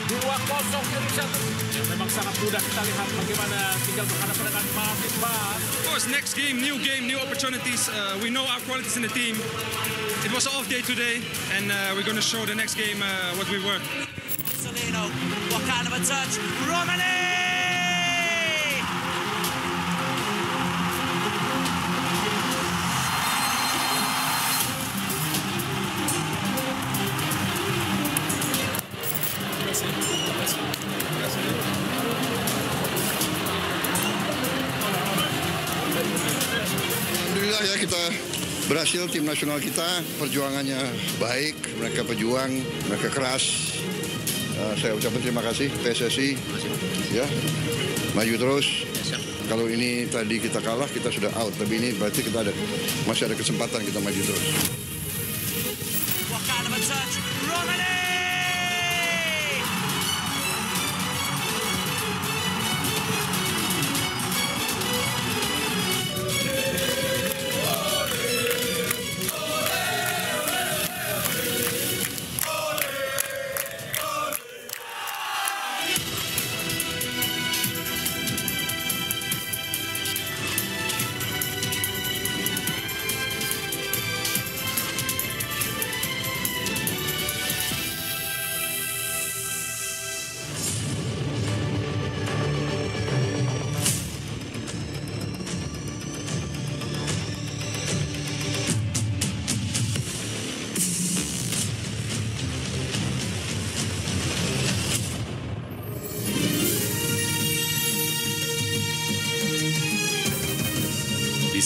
2-0 Indonesia. Memang sangat mudah kita lihat bagaimana tinggal berhadapan dengan Martin Barr. Of course, next game, new opportunities. We know our qualities in the team. It was an off day today, and we're going to show the next game what we were. Solino, what kind of a touch? Romani! Alhamdulillah ya, kita berhasil, tim nasional kita perjuangannya baik, mereka pejuang, mereka keras. Saya ucapkan terima kasih PSSI, ya maju terus. Kalau ini tadi kita kalah, kita sudah out, tapi ini berarti kita masih ada kesempatan kita maju terus. What kind of a touch? Romani!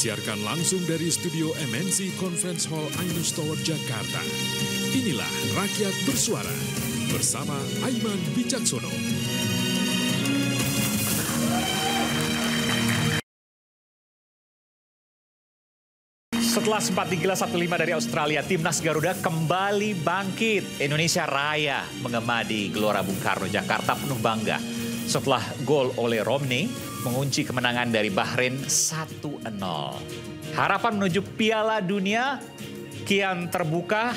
Disiarkan langsung dari studio MNC Conference Hall Ainus Tower, Jakarta. Inilah Rakyat Bersuara bersama Aiman Wicaksono. Setelah sempat digilas 1-5 dari Australia, Timnas Garuda kembali bangkit. Indonesia Raya mengemadi Gelora Bung Karno, Jakarta penuh bangga. Setelah gol oleh Romney, mengunci kemenangan dari Bahrain 1-0. Harapan menuju Piala Dunia kian terbuka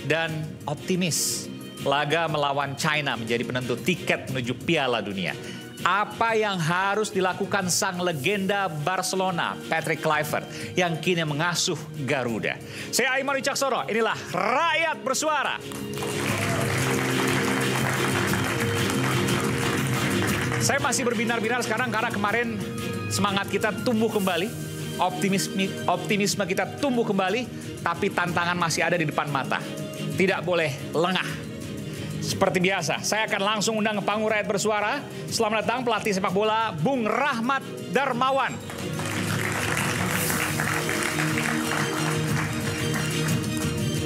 dan optimis. Laga melawan China menjadi penentu tiket menuju Piala Dunia. Apa yang harus dilakukan sang legenda Barcelona, Patrick Kluivert, yang kini mengasuh Garuda? Saya Aiman Wicaksono, inilah Rakyat Bersuara. Saya masih berbinar-binar sekarang karena kemarin semangat kita tumbuh kembali, optimisme kita tumbuh kembali, tapi tantangan masih ada di depan mata. Tidak boleh lengah. Seperti biasa, saya akan langsung undang ke panggung Rakyat Bersuara. Selamat datang pelatih sepak bola Bung Rahmat Darmawan.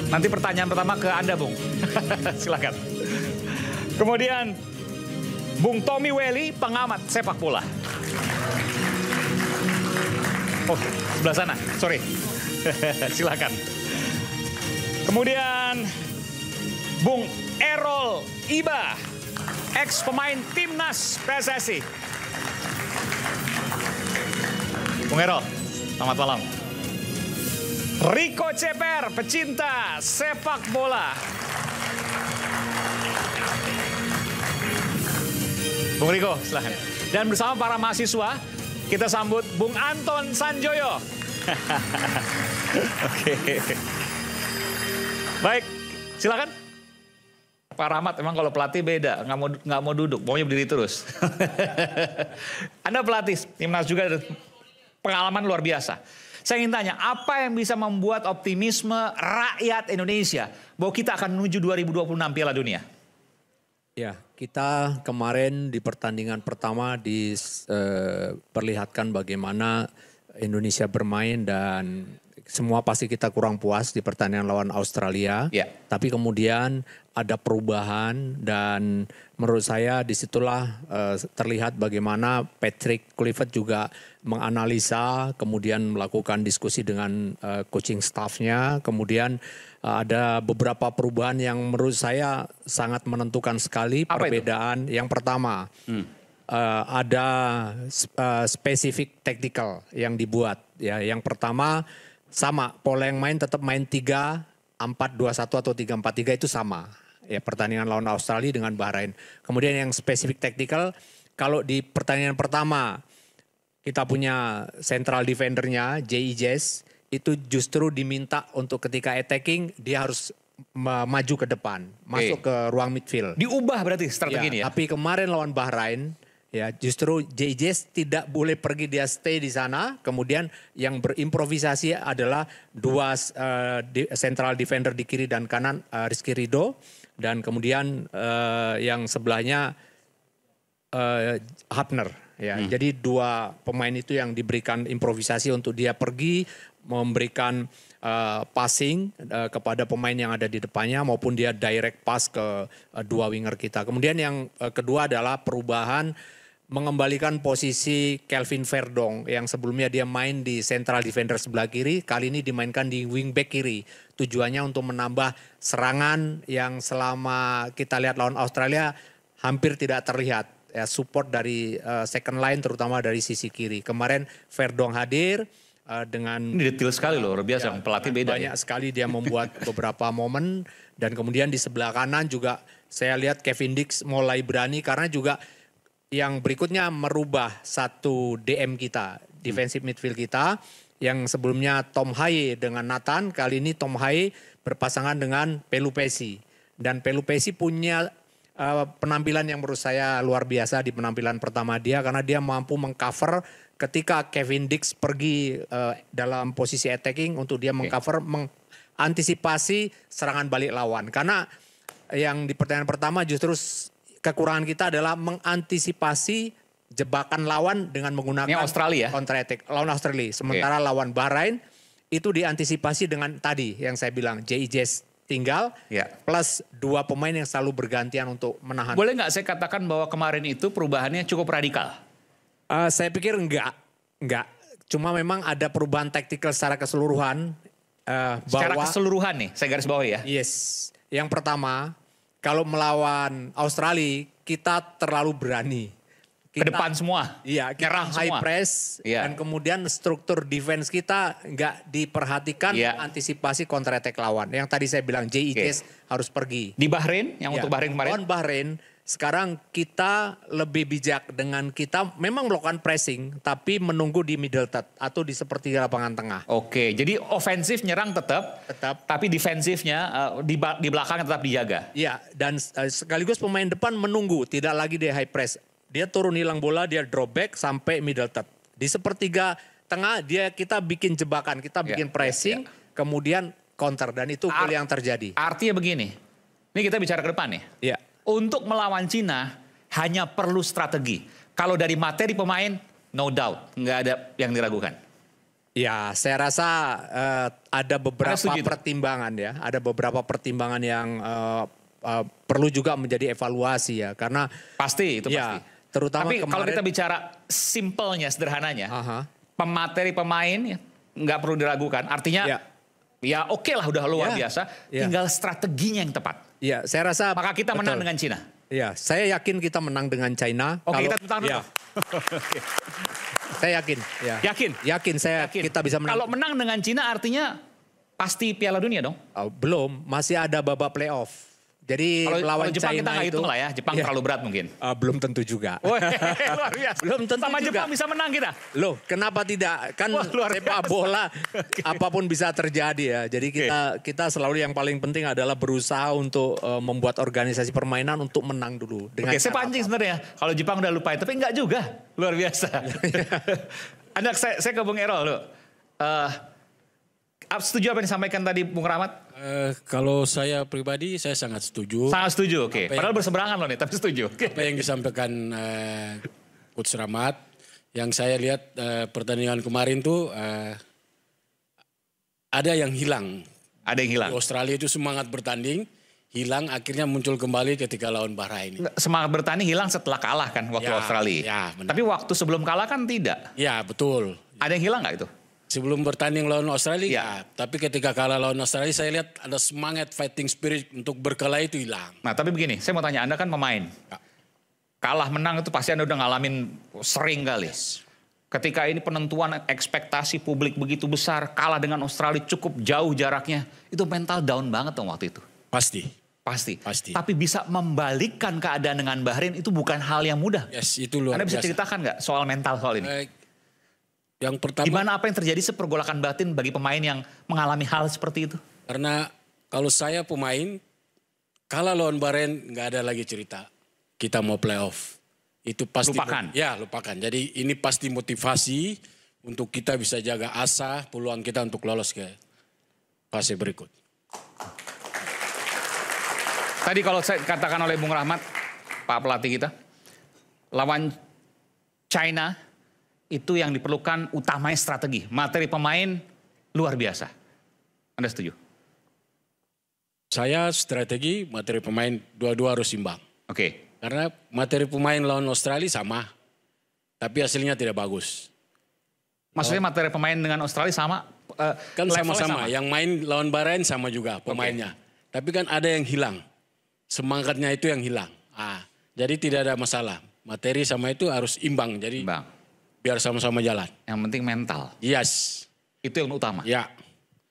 Nanti pertanyaan pertama ke Anda, Bung. Silakan. Kemudian Bung Tommy Welly, pengamat sepak bola. Oh, sebelah sana, sorry. Silakan. Kemudian Bung Errol Iba, ex pemain Timnas PSSI. Bung Errol, selamat malam. Rico Ceper, pecinta sepak bola. Bung Riko, silahkan. Dan bersama para mahasiswa, kita sambut Bung Anton Sanjoyo. Oke. Baik, silakan. Pak Rahmat, emang kalau pelatih beda, nggak mau duduk, maunya berdiri terus. Anda pelatih Timnas juga, pengalaman luar biasa. Saya ingin tanya, apa yang bisa membuat optimisme rakyat Indonesia bahwa kita akan menuju 2026 Piala Dunia? Ya, kita kemarin di pertandingan pertama diperlihatkan bagaimana Indonesia bermain dan semua pasti kita kurang puas di pertandingan lawan Australia. Ya. Tapi kemudian ada perubahan dan menurut saya disitulah terlihat bagaimana Patrick Kluivert juga menganalisa, kemudian melakukan diskusi dengan coaching staffnya, kemudian ada beberapa perubahan yang menurut saya sangat menentukan sekali. Apa perbedaan. Yang pertama, ada spesifik tactical yang dibuat. Ya, yang pertama sama, pola yang main tetap main 3-4-2-1 atau 3-4-3 itu sama. ya pertandingan lawan Australia dengan Bahrain. Kemudian yang spesifik taktikal, kalau di pertandingan pertama kita punya central defendernya J.I. Jess, itu justru diminta untuk ketika attacking dia harus maju ke depan, masuk ke ruang midfield. Diubah berarti strategi ini ya? Tapi kemarin lawan Bahrain, ya justru JJ tidak boleh pergi, dia stay di sana. Kemudian yang berimprovisasi adalah dua central defender di kiri dan kanan, Rizky Ridho. Dan kemudian yang sebelahnya Hapner. Ya, jadi dua pemain itu yang diberikan improvisasi untuk dia pergi memberikan passing kepada pemain yang ada di depannya maupun dia direct pass ke dua winger kita. Kemudian yang kedua adalah perubahan mengembalikan posisi Kelvin Verdong yang sebelumnya dia main di central defender sebelah kiri, kali ini dimainkan di wingback kiri. Tujuannya untuk menambah serangan yang selama kita lihat lawan Australia hampir tidak terlihat. Ya, support dari second line terutama dari sisi kiri. Kemarin Verdong hadir dengan ini detail sekali loh, luar biasa. Pelatih beda banyak sekali dia membuat beberapa momen. Dan kemudian di sebelah kanan juga saya lihat Kevin Dix mulai berani karena juga yang berikutnya merubah satu DM kita, defensive midfield kita, yang sebelumnya Tom Haye dengan Nathan, kali ini Tom Haye berpasangan dengan Pelupesi. Dan Pelupesi punya penampilan yang menurut saya luar biasa di penampilan pertama dia karena dia mampu mengcover ketika Kevin Dix pergi dalam posisi attacking untuk dia mengcover, mengantisipasi serangan balik lawan. Karena yang di pertandingan pertama justru kekurangan kita adalah mengantisipasi jebakan lawan dengan menggunakan Australia counter attack lawan Australia. Sementara lawan Bahrain itu diantisipasi dengan tadi yang saya bilang J.I. Jess tinggal plus dua pemain yang selalu bergantian untuk menahan. Boleh nggak saya katakan bahwa kemarin itu perubahannya cukup radikal? Saya pikir enggak. Cuma memang ada perubahan taktikal secara keseluruhan. Secara keseluruhan nih, saya garis bawahi ya. Yes. Yang pertama, kalau melawan Australia kita terlalu berani. Ke depan semua. Iya, kita high press dan kemudian struktur defense kita nggak diperhatikan antisipasi counter attack lawan. Yang tadi saya bilang J.I. harus pergi. Di Bahrain, yang untuk Bahrain kemarin? Lawan Bahrain, sekarang kita lebih bijak dengan kita memang melakukan pressing tapi menunggu di middle third atau di sepertiga lapangan tengah. Oke, jadi ofensif nyerang tetap, tapi defensifnya di belakang tetap dijaga. Iya, dan sekaligus pemain depan menunggu, tidak lagi di high press. Dia turun hilang bola, dia drop back sampai middle third. Di sepertiga tengah kita bikin jebakan, kita bikin pressing, kemudian counter dan itu gol yang terjadi. Artinya begini, ini kita bicara ke depan nih. Iya. Untuk melawan Cina hanya perlu strategi. Kalau dari materi pemain, no doubt, nggak ada yang diragukan. Ya, saya rasa ada beberapa pertimbangan ya, ada beberapa pertimbangan yang perlu juga menjadi evaluasi ya, karena pasti itu pasti. Terutama tapi kemarin, kalau kita bicara simpelnya, sederhananya, pemateri pemain nggak perlu diragukan. Artinya ya oke lah udah luar biasa, tinggal strateginya yang tepat. Ya, saya rasa maka kita menang dengan Cina. Ya, saya yakin kita menang dengan China. Oke, kita tepuk tangan dulu. Saya yakin. Ya. Yakin kita bisa menang. Kalau menang dengan Cina artinya pasti Piala Dunia dong? Belum, masih ada babak playoff. Jadi lawan Jepang China kita nggak itu hitung lah ya, Jepang terlalu berat mungkin. Belum tentu juga. Luar biasa. Belum tentu sama juga. Jepang bisa menang kita. Loh, kenapa tidak? Kan sepak bola apapun bisa terjadi ya. Jadi kita selalu yang paling penting adalah berusaha untuk membuat organisasi permainan untuk menang dulu. Saya pancing sebenarnya. Kalau Jepang udah lupain, tapi enggak juga. Luar biasa. Saya ke Bung Errol loh. Setuju apa yang disampaikan tadi Bung Rahmat? Kalau saya pribadi saya sangat setuju. Sangat setuju, oke. Padahal berseberangan loh nih, tapi setuju. Apa yang disampaikan Coach Rahmat, yang saya lihat pertandingan kemarin tuh ada yang hilang. Ada yang hilang. Di Australia itu semangat bertanding, hilang akhirnya muncul kembali ketika lawan Bahrain. Semangat bertanding hilang setelah kalah kan waktu Australia. Ya, tapi waktu sebelum kalah kan tidak. Ya, betul. Ada yang hilang nggak itu? Sebelum bertanding lawan Australia, tapi ketika kalah lawan Australia saya lihat ada semangat fighting spirit untuk berkelahi itu hilang. Nah tapi begini, saya mau tanya, Anda kan pemain. Kalah menang itu pasti Anda udah ngalamin sering kali. Ketika ini penentuan ekspektasi publik begitu besar, kalah dengan Australia cukup jauh jaraknya, itu mental down banget dong waktu itu. Pasti. Pasti. Pasti. Tapi bisa membalikkan keadaan dengan Bahrain itu bukan hal yang mudah. Yes, itu luar Anda bisa biasa. ceritakan nggak soal mental soal ini? Yang pertama, Gimana apa yang terjadi sepergolakan batin bagi pemain yang mengalami hal seperti itu? karena kalau saya pemain, kalah lawan Bahrain nggak ada lagi cerita. Kita mau playoff. Itu pasti. Lupakan. Ya, lupakan. Jadi ini pasti motivasi untuk kita bisa jaga asa, peluang kita untuk lolos ke fase berikut. Tadi kalau saya katakan oleh Bung Rahmat, Pak pelatih kita, lawan China itu yang diperlukan utamanya strategi. Materi pemain luar biasa. Anda setuju? Saya strategi, materi pemain dua-dua harus imbang. Oke. Karena materi pemain lawan Australia sama, tapi hasilnya tidak bagus. Maksudnya materi pemain dengan Australia sama? Kan levelnya sama-sama, yang main lawan Bahrain sama juga pemainnya. Tapi kan ada yang hilang, semangatnya itu yang hilang. Jadi tidak ada masalah, materi sama itu harus imbang, jadi Bang, biar sama-sama jalan. yang penting mental. Yes, Itu yang utama. ya.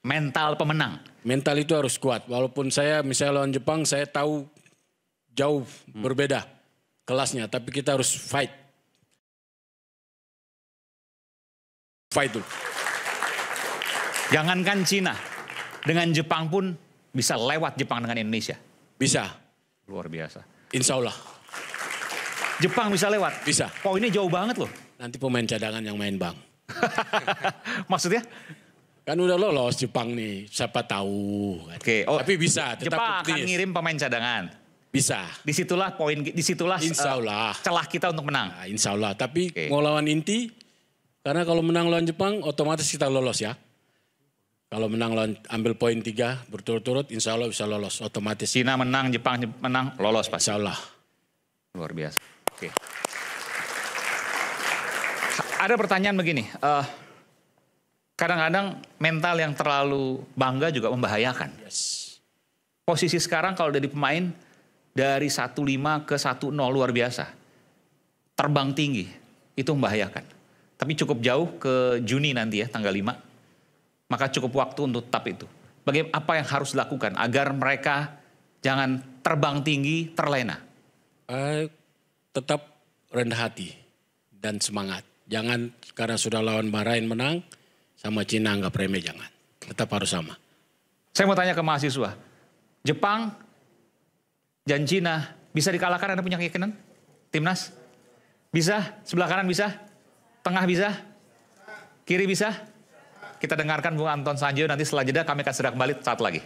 Mental pemenang. Mental itu harus kuat. Walaupun saya misalnya lawan Jepang, saya tahu jauh berbeda kelasnya. Tapi kita harus fight. Fight dulu. Jangankan Cina, dengan Jepang pun bisa lewat Jepang dengan Indonesia. Bisa, Luar biasa. insya Allah. Jepang bisa lewat? Bisa. Poinnya jauh banget loh. Nanti pemain cadangan yang main bang. Maksudnya? Kan udah lolos Jepang nih, siapa tahu. Oke, Tapi bisa, tetap Jepang akan optimis. ngirim pemain cadangan. Bisa, Disitulah Insya Allah. celah kita untuk menang. Nah, insya Allah. Tapi Oke. mau lawan inti, karena kalau menang lawan Jepang, otomatis kita lolos ya. Kalau menang lawan ambil poin 3 berturut-turut, insya Allah bisa lolos otomatis. Cina menang, Jepang menang, lolos pasti. Insya Allah. Luar biasa. Oke. Ada pertanyaan begini. Kadang-kadang mental yang terlalu bangga juga membahayakan. Yes. Posisi sekarang kalau dari pemain dari 1-5 ke 1-0 luar biasa. Terbang tinggi, itu membahayakan. Tapi cukup jauh ke Juni nanti ya, tanggal 5. Maka cukup waktu untuk tetap itu. Bagaimana apa yang harus dilakukan agar mereka jangan terbang tinggi, terlena? Tetap rendah hati dan semangat. Jangan karena sudah lawan Bahrain menang, sama Cina anggap remeh, jangan. Tetap harus sama. Saya mau tanya ke mahasiswa. Jepang dan Cina bisa dikalahkan, Anda punya keyakinan? Timnas? Bisa? Sebelah kanan bisa? Tengah bisa? Kiri bisa? Kita dengarkan Bung Anton Sanjaya, nanti setelah jeda kami akan segera kembali saat lagi.